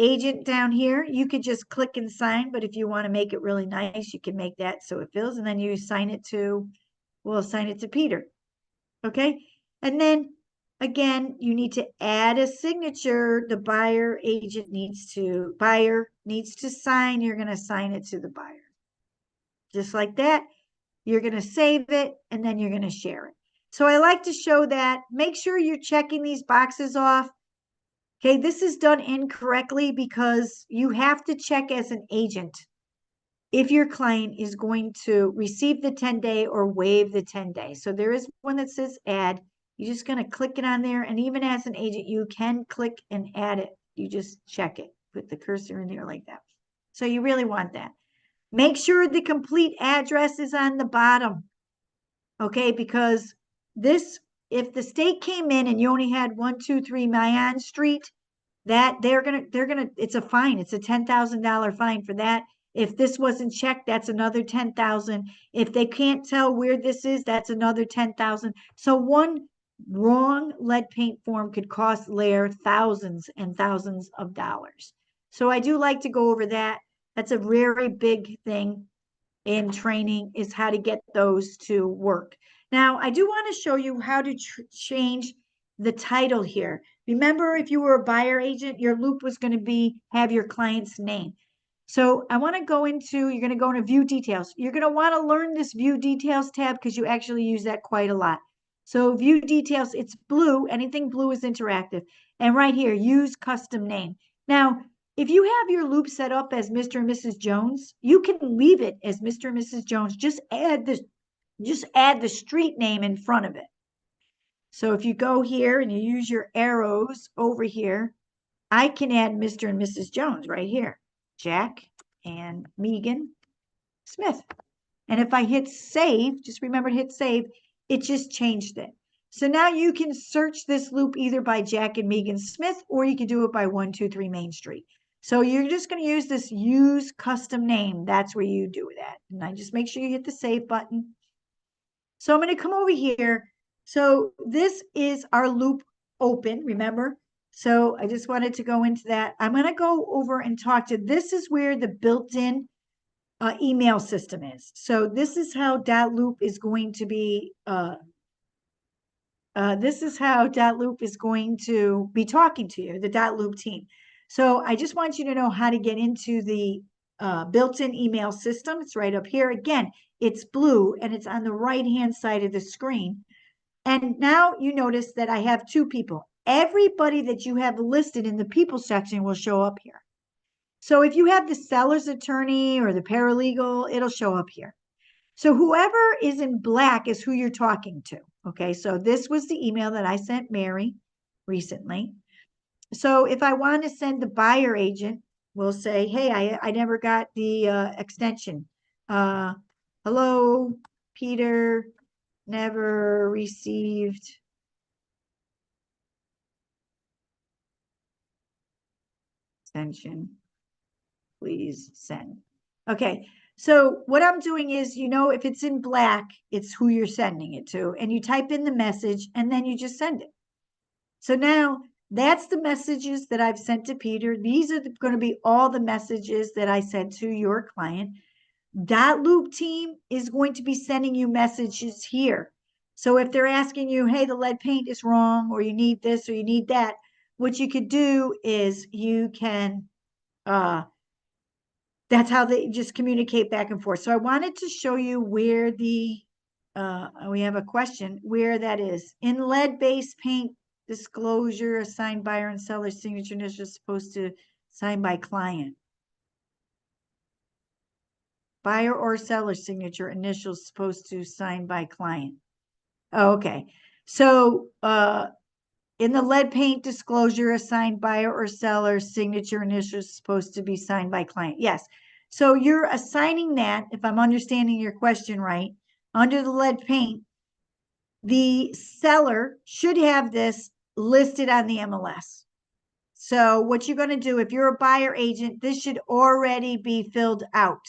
agent down here. You could just click and sign, but if you want to make it really nice, you can make that so it fills, and then you assign it to, we'll assign it to Peter. Okay. And then again, you need to add a signature. The buyer needs to sign. You're going to assign it to the buyer. Just like that. You're going to save it, and then you're going to share it. So I like to show that. Make sure you're checking these boxes off. Okay, this is done incorrectly because you have to check as an agent if your client is going to receive the 10-day or waive the 10-day. So there is one that says add. You're just going to click it on there. And even as an agent, you can click and add it. You just check it, put the cursor in there like that. So you really want that. Make sure the complete address is on the bottom. Okay, because if the state came in and you only had 123 Mayan Street, that it's a fine. It's a $10,000 fine for that. If this wasn't checked, that's another 10,000. If they can't tell where this is, that's another 10,000. So one wrong lead paint form could cost Lair thousands and thousands of dollars. So I do like to go over that. That's a very big thing in training, is how to get those to work. Now, I do want to show you how to change the title here. Remember, if you were a buyer agent, your loop was going to have your client's name. So I want to you're going to go into view details. You're going to want to learn this view details tab because you actually use that quite a lot. So view details, it's blue. Anything blue is interactive. And right here, use custom name. Now, if you have your loop set up as Mr. and Mrs. Jones, you can leave it as Mr. and Mrs. Jones. Just add the street name in front of it. So if you go here and you use your arrows over here, I can add Mr. and Mrs. Jones right here. Jack and Megan Smith. And if I hit save, just remember to hit save, it just changed it. So now you can search this loop either by Jack and Megan Smith, or you can do it by 123 Main Street. So you're just going to use this use custom name. That's where you do that. And I just make sure you hit the save button. So I'm going to come over here. So this is our loop open, remember? So I just wanted to go into that. I'm going to go over and talk to, this is where the built-in email system is. So this is how Dotloop is going to be, this is how Dotloop is going to be talking to you, the Dotloop team. So I just want you to know how to get into the built-in email system. It's right up here. Again, it's blue and it's on the right-hand side of the screen. And now you notice that I have two people. Everybody that you have listed in the people section will show up here. So if you have the seller's attorney or the paralegal, it'll show up here. So whoever is in black is who you're talking to. Okay, so this was the email that I sent Mary recently. So if I want to send the buyer agent, we'll say, hey, I never got the extension. Hello, Peter, never received extension. Please send. Okay, so what I'm doing is, if it's in black, it's who you're sending it to, and you type in the message and then you just send it. So now that's the messages that I've sent to Peter. These are going to be all the messages that I sent to your client. Dotloop team is going to be sending you messages here. So if they're asking you, hey, the lead paint is wrong, or you need this, or you need that, what you could do is you can, that's how they just communicate back and forth. So I wanted to show you where we have a question, where that is. In lead-based paint disclosure, assigned buyer and seller signature initial is supposed to sign by client. Buyer or seller signature initial is supposed to sign by client. Oh, okay. So in the lead paint disclosure, assigned buyer or seller signature initial is supposed to be signed by client. Yes. So you're assigning that, if I'm understanding your question right, under the lead paint, the seller should have this listed on the MLS. So what you're going to do, if you're a buyer agent, this should already be filled out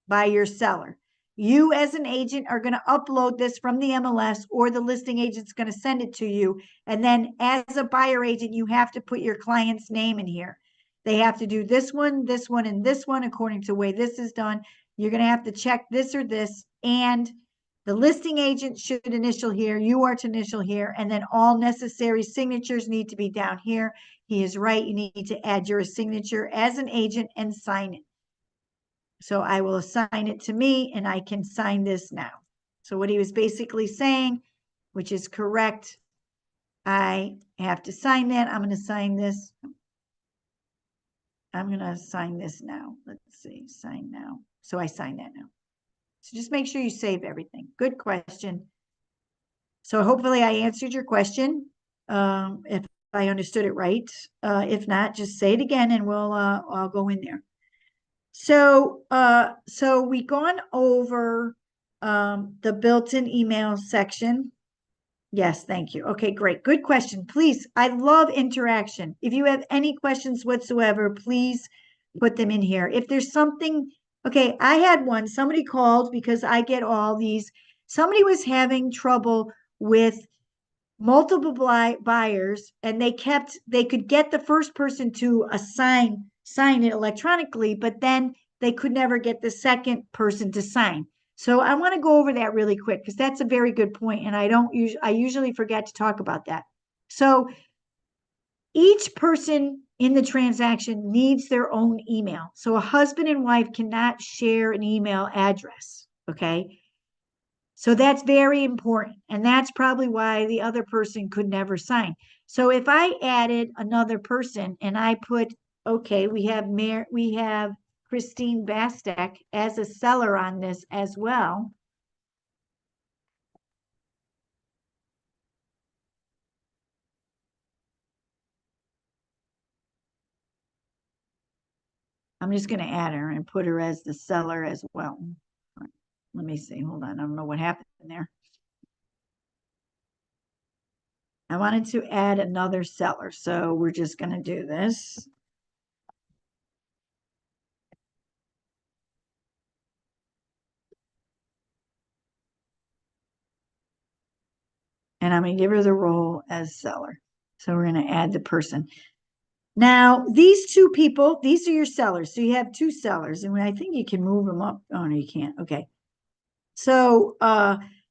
by your seller. You as an agent are going to upload this from the MLS, or the listing agent's going to send it to you. And then as a buyer agent, you have to put your client's name in here. They have to do this one, and this one according to the way this is done. You're going to have to check this or this, and the listing agent should initial here, you are to initial here, and then all necessary signatures need to be down here. He is right. You need to add your signature as an agent and sign it. So I will assign it to me and I can sign this now. So what he was basically saying, which is correct, I have to sign that. I'm going to sign this. I'm going to sign this now. Let's see, sign now. So I sign that now. So just make sure you save everything. Good question. So hopefully I answered your question. If I understood it right. If not, just say it again and I'll go in there. So we gone over the built-in email section. Yes, thank you. Okay, great. Good question. Please, I love interaction. If you have any questions whatsoever, please put them in here. If there's something, okay, I had one. Somebody called because I get all these. Somebody was having trouble with multiple buyers, and they could get the first person to sign it electronically, but then they could never get the second person to sign. So I want to go over that really quick because that's a very good point, and I usually forget to talk about that. So each person in the transaction needs their own email. So a husband and wife cannot share an email address. Okay. So that's very important. And that's probably why the other person could never sign. So if I added another person and I put, okay, we have Christine Bastek as a seller on this as well. I'm just going to add her and put her as the seller as well. Let me see. Hold on. I don't know what happened there. I wanted to add another seller. So we're just going to do this. and I'm going to give her the role as seller. So we're going to add the person. Now, these two people, these are your sellers. So you have two sellers, and I think you can move them up. Oh, no, you can't. Okay. So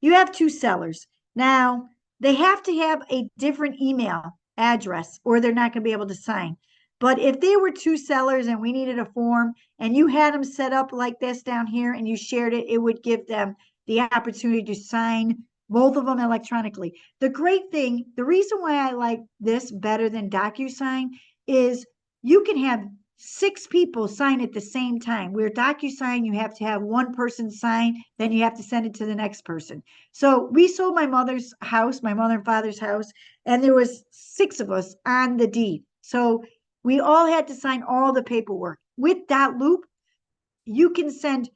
you have two sellers. Now, they have to have a different email address or they're not going to be able to sign. But if they were two sellers and we needed a form and you had them set up like this down here and you shared it, it would give them the opportunity to sign both of them electronically. The great thing, the reason why I like this better than DocuSign is you can have 6 people sign at the same time. Where DocuSign, you have to have one person sign, then you have to send it to the next person. So we sold my mother's house, my mother and father's house, and there was 6 of us on the deed. So we all had to sign all the paperwork. With Dotloop, you can send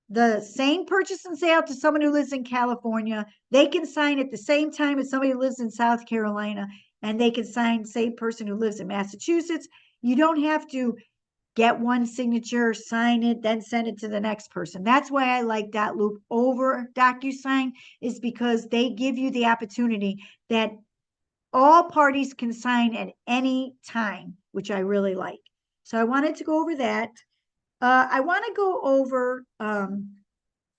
the same purchase and sale to someone who lives in California. They can sign at the same time as somebody who lives in South Carolina, and they can sign same person who lives in Massachusetts. You don't have to get one signature, sign it, then send it to the next person. That's why I like Dotloop over DocuSign, is because they give you the opportunity that all parties can sign at any time, which I really like. So I wanted to go over that. I want to go over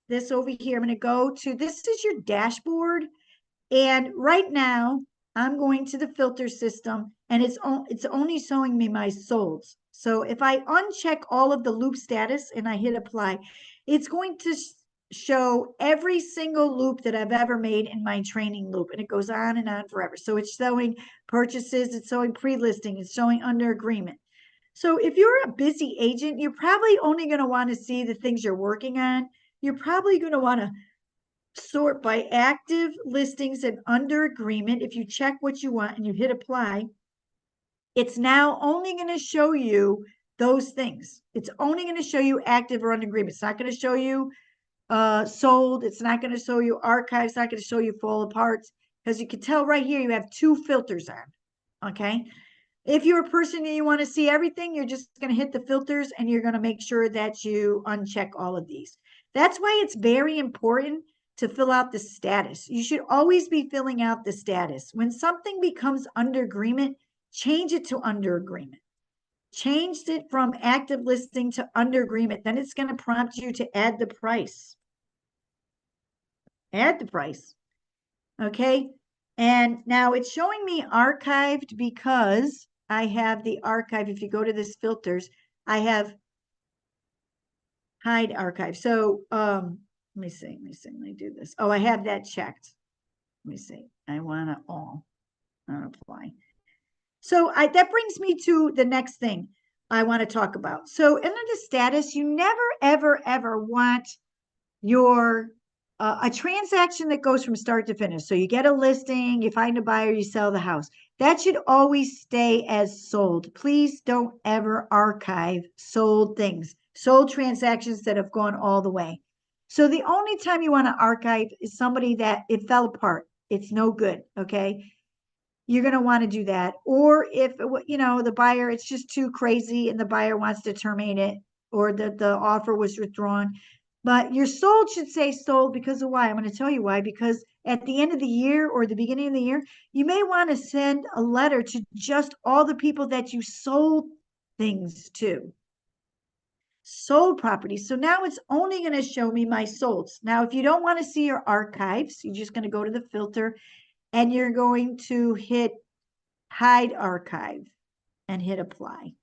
this over here. I'm going to go to, this is your dashboard. And right now I'm going to the filter system and it's only showing me my solds. So if I uncheck all of the loop status and I hit apply, it's going to show every single loop that I've ever made in my training loop. And it goes on and on forever. So it's showing purchases, it's showing pre-listing, it's showing under agreement. So if you're a busy agent, you're probably only going to want to see the things you're working on. You're probably going to want to sort by active listings and under agreement. If you check what you want and you hit apply, it's now only going to show you those things. It's only going to show you active or under agreement. It's not going to show you sold. It's not going to show you archives. It's not going to show you fall apart, because you can tell right here you have 2 filters on. Okay. If you're a person and you want to see everything, you're just going to hit the filters and you're going to make sure that you uncheck all of these. That's why it's very important to fill out the status. You should always be filling out the status. When something becomes under agreement, change it to under agreement. Changed it from active listing to under agreement. Then it's going to prompt you to add the price. Add the price. Okay. And now it's showing me archived because I have the archive. If you go to this filters, I have hide archive. So let me see. Let me do this. Oh, I have that checked. Let me see. I want to all apply. So that brings me to the next thing I want to talk about. So under the status, you never, ever, ever want your a transaction that goes from start to finish. So you get a listing, you find a buyer, you sell the house. That should always stay as sold. Please don't ever archive sold things, sold transactions that have gone all the way. So the only time you want to archive is somebody that it fell apart. It's no good. Okay. You're going to want to do that. Or if, you know, the buyer, it's just too crazy and the buyer wants to terminate it, or the offer was withdrawn. But your sold should say sold because of why. I'm going to tell you why. Because at the end of the year or the beginning of the year, you may want to send a letter to just all the people that you sold things to. Sold properties. So now it's only going to show me my solds. Now, if you don't want to see your archives, you're just going to go to the filter and you're going to hit hide archive and hit apply.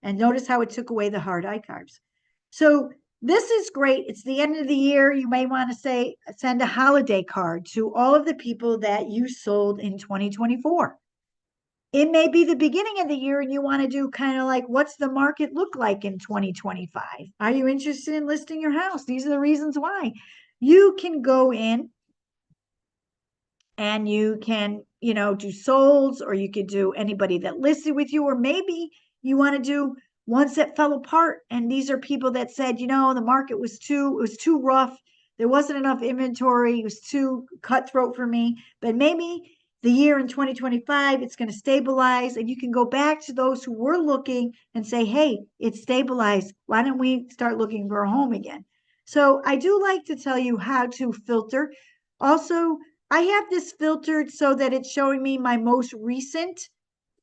And notice how it took away the hard archives. So this is great. It's the end of the year. You may want to say, send a holiday card to all of the people that you sold in 2024. It may be the beginning of the year and you want to do kind of like, what's the market look like in 2025? Are you interested in listing your house? These are the reasons why. You can go in and you can, you know, do solds, or you could do anybody that listed with you, or maybe you want to do ones that fell apart. And these are people that said, you know, the market was too rough. There wasn't enough inventory. It was too cutthroat for me. But maybe the year in 2025, it's going to stabilize. And you can go back to those who were looking and say, hey, it's stabilized. Why don't we start looking for a home again? So I do like to tell you how to filter. Also, I have this filtered so that it's showing me my most recent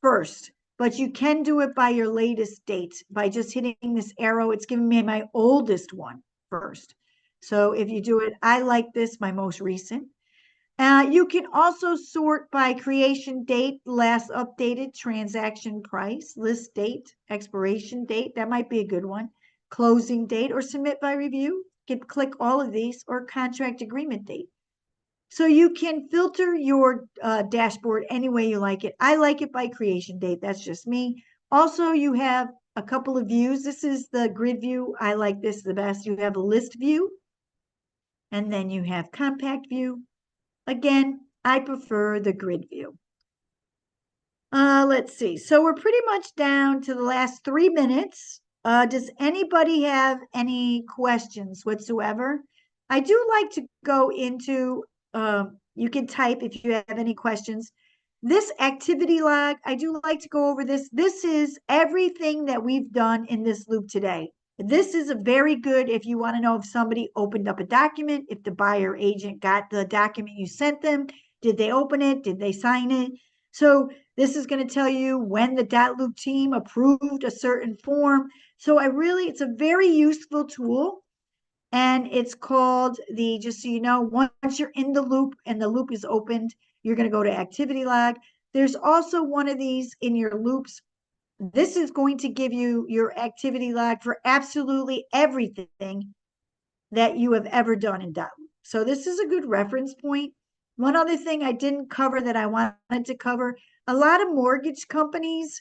first, but you can do it by your latest date by just hitting this arrow. It's giving me my oldest one first. So if you do it, I like this, my most recent. You can also sort by creation date, last updated, transaction price, list date, expiration date. That might be a good one. Closing date or submit by review. You can click all of these or contract agreement date. So you can filter your dashboard any way you like it. I like it by creation date. That's just me. Also, you have a couple of views. This is the grid view. I like this the best. You have a list view, and then you have compact view. Again, I prefer the grid view. Let's see. So we're pretty much down to the last 3 minutes. Does anybody have any questions whatsoever? I do like to go into, you can type if you have any questions. This activity log, I do like to go over this. This is everything that we've done in this loop today. This is a very good if you want to know if somebody opened up a document, if the buyer agent got the document you sent them, did they open it? Did they sign it? So this is going to tell you when the Dotloop team approved a certain form. So it's a very useful tool. And it's called just so you know, once you're in the loop and the loop is opened, you're going to go to activity log. There's also one of these in your loops. This is going to give you your activity log for absolutely everything that you have ever done in Dotloop. So this is a good reference point. One other thing I didn't cover that I wanted to cover, a lot of mortgage companies,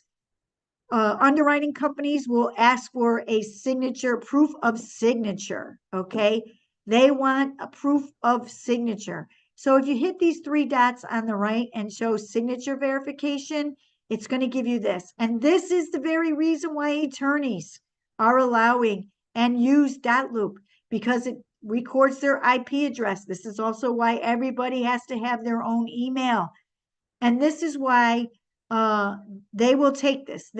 underwriting companies will ask for a signature, proof of signature, okay? They want a proof of signature. So if you hit these three dots on the right and show signature verification, it's going to give you this. And this is the very reason why attorneys are allowing and use Dotloop, because it records their IP address. This is also why everybody has to have their own email. And this is why they will take this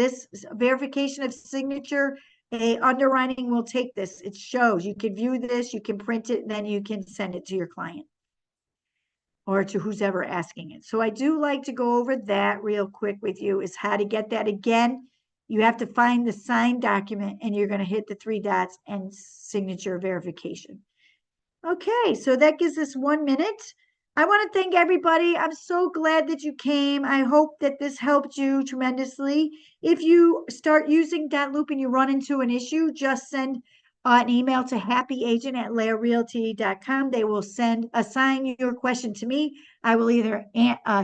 verification of signature. A underwriting will take this. It shows you can view this, you can print it, and then you can send it to your client or to who's ever asking it. So I do like to go over that real quick with you, is how to get that. Again, you have to find the signed document and you're going to hit the three dots and signature verification. Okay, so that gives us 1 minute. I want to thank everybody. I'm so glad that you came. I hope that this helped you tremendously. If you start using Dotloop and you run into an issue, just send an email to happyagent@larealty.com. They will assign your question to me. I will either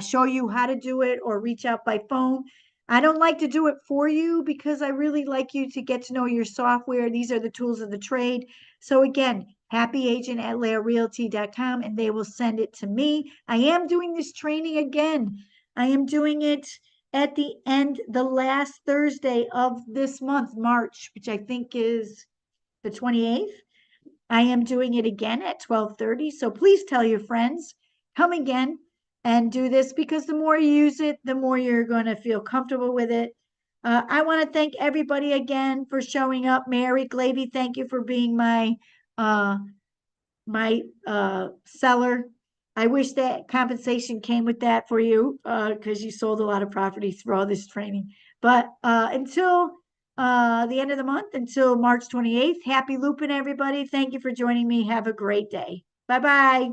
show you how to do it or reach out by phone. I don't like to do it for you because I really like you to get to know your software. These are the tools of the trade. So again, happyagent@larealty.com, and they will send it to me. I am doing this training again. I am doing it at the last Thursday of this month, March, which I think is the 28th. I am doing it again at 12:30. So please tell your friends, come again and do this, because the more you use it, the more you're going to feel comfortable with it. I want to thank everybody again for showing up. Mary Glavy, thank you for being my uh, seller. I wish that compensation came with that for you, because you sold a lot of property through all this training. But until the end of the month, until March 28th, happy looping, everybody. Thank you for joining me. Have a great day. Bye-bye.